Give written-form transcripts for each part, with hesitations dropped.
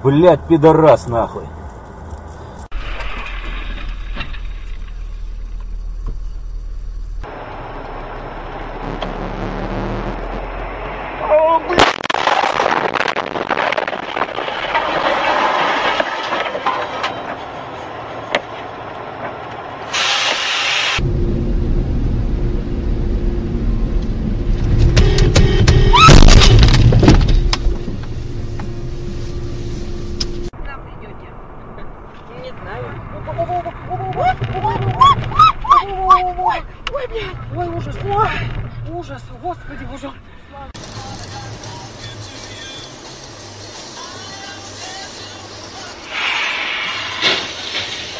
Блядь, пидорас нахуй. Не знаю. Ой, блядь, ой, ужас, ой, ужас, господи, ужас.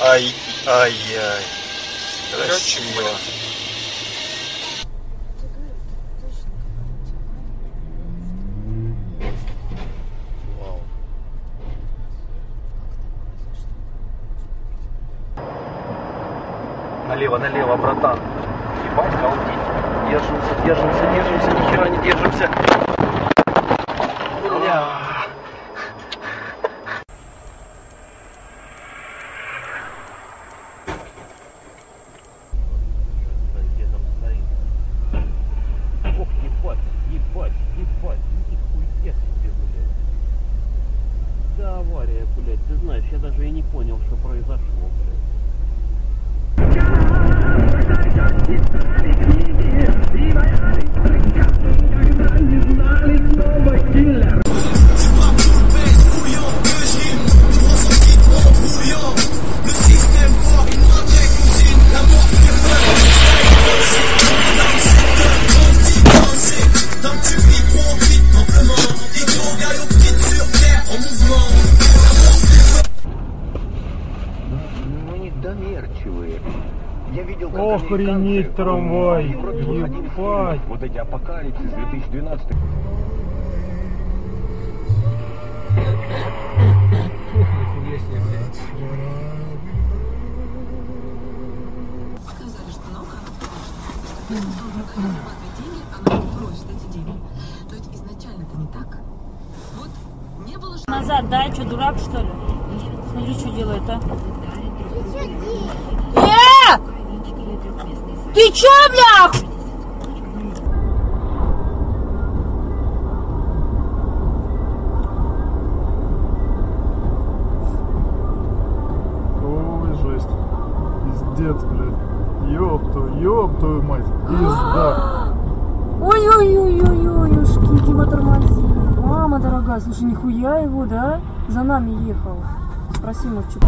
Ай-ай-ай. Красиво. Вау. Налево, братан. Ебать, галдить. Держимся, нихера не держимся. Бля. Ох, ебать, нихуя себе, блядь. Да, авария, блядь, ты знаешь, я даже и не понял, что произошло, блядь. Доверчивые. Я видел, как охренеть трамвай, ебать. Вот эти апокалипсис 2012. Сказали, что наука, она зарабатывает деньги, она просит эти деньги. То есть изначально-то не так. Вот не было... Назад, да? Что, дурак, что ли? Смотри, что делает, а? Ты чё, бля? Ой, жесть. Пиздец, блядь. Ёб твою мать. Пизда. Ой-ой-ой-ой-ой, Шкики, тормози. Мама дорогая, слушай, нихуя его, да? За нами ехал. Спроси, мальчик.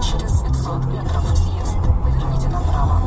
Через 500 метров съезд. Поверните направо.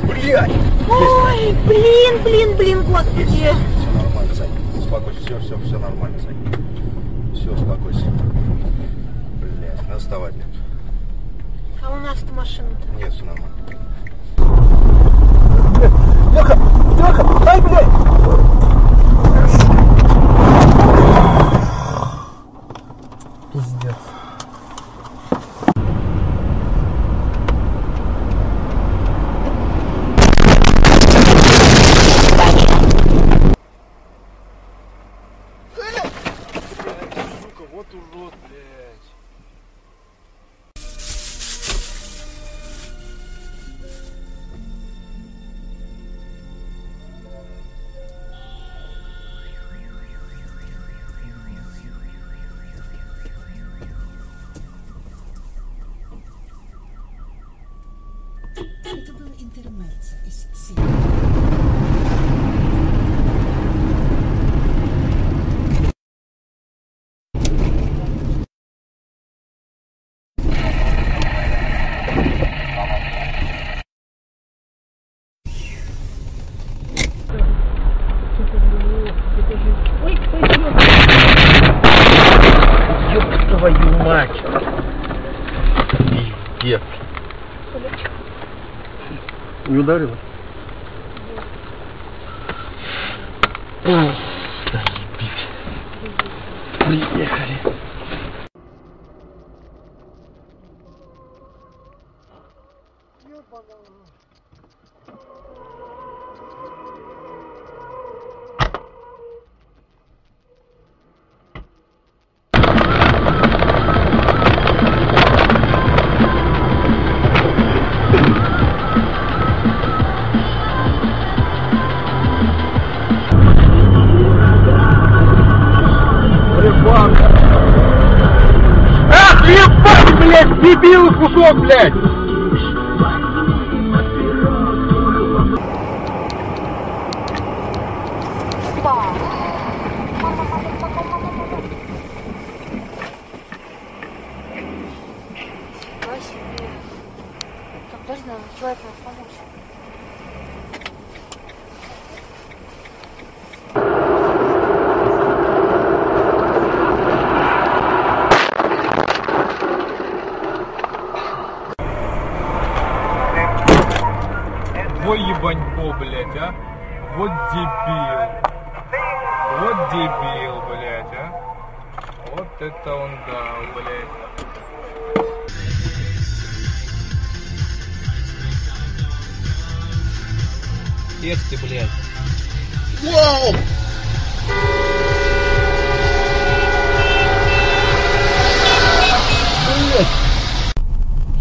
Блядь! Ой, блин, господи. Все нормально, Сань. Успокойся, все нормально, Сань. Все, успокойся. Блядь, надо вставать. А у нас-то машина-то? Нет, все нормально. Леха, дай, блядь! Пиздец. Сука, вот урод, блядь. Это был интермеццо из Ёб твою мать! Пиздец. Не ударило? Приехали. Ах, ебать, блядь, дебилы кусок, блядь! Так, подожди, нам человек надо помочь. Ой, ебанько, блядь, а? Вот дебил. Вот дебил, блядь, а? Вот это он дал, блядь. Эх ты, блядь. Вау!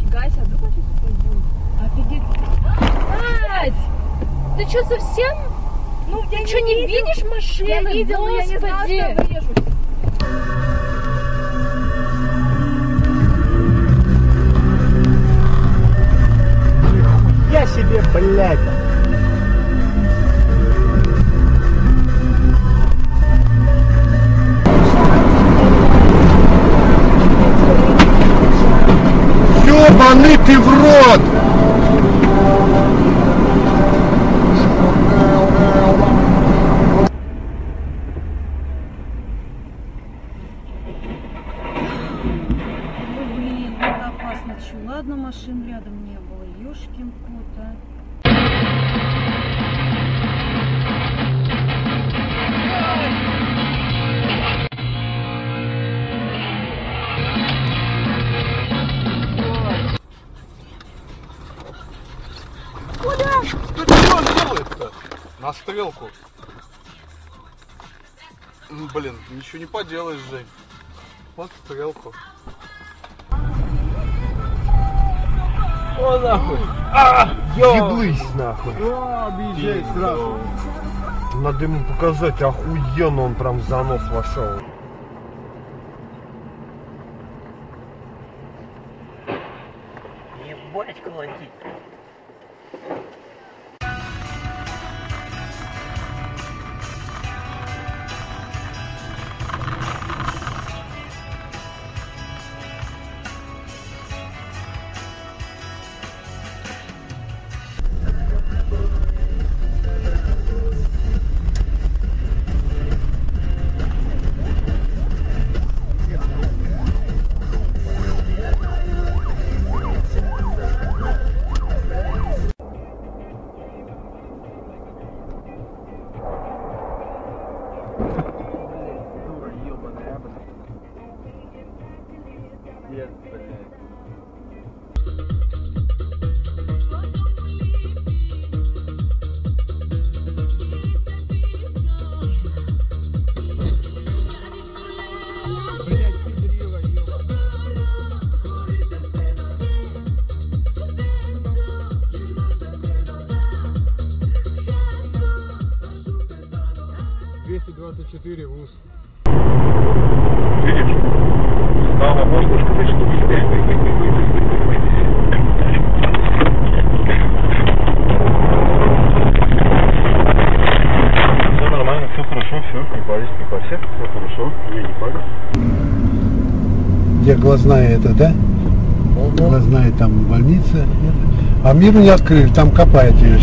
Фига себе, вдруг он тут будет? Офигеть. Ать! Ты что, совсем? Ну, я что, не видишь машины? Я видела, я не знала, что я врежусь. Я себе, блядь. Ёбаный ты в рот! Блин, это опасно. Чё? Ладно, машин рядом не было. Ёшкин кот, а. Что он делает-то? На стрелку. Блин, ничего не поделаешь, Жень. Вот стрелку. О, нахуй. Еблысь нахуй. Объезжай сразу. Надо ему показать, охуенно он прям в занос вошел. Ебать колотить. ВУЗ. Видишь? Стало можно сказать, что все нормально, все хорошо, все, не парься, не парься, все хорошо, не парься. Где глазная это, да? Глазная там больница. А мир не открыли, там копают ее.